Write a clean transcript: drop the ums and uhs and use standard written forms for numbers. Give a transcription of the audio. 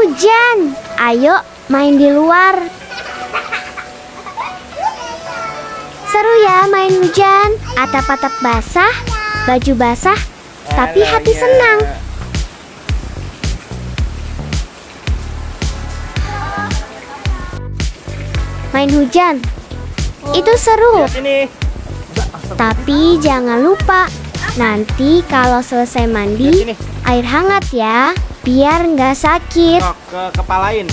hujan. Ayo main di luar. Seru ya main hujan. Atap-atap basah, baju basah, tapi hati senang. Main hujan itu seru. Tapi jangan lupa, nanti kalau selesai mandi, air hangat ya, biar nggak sakit. Ke kepalain.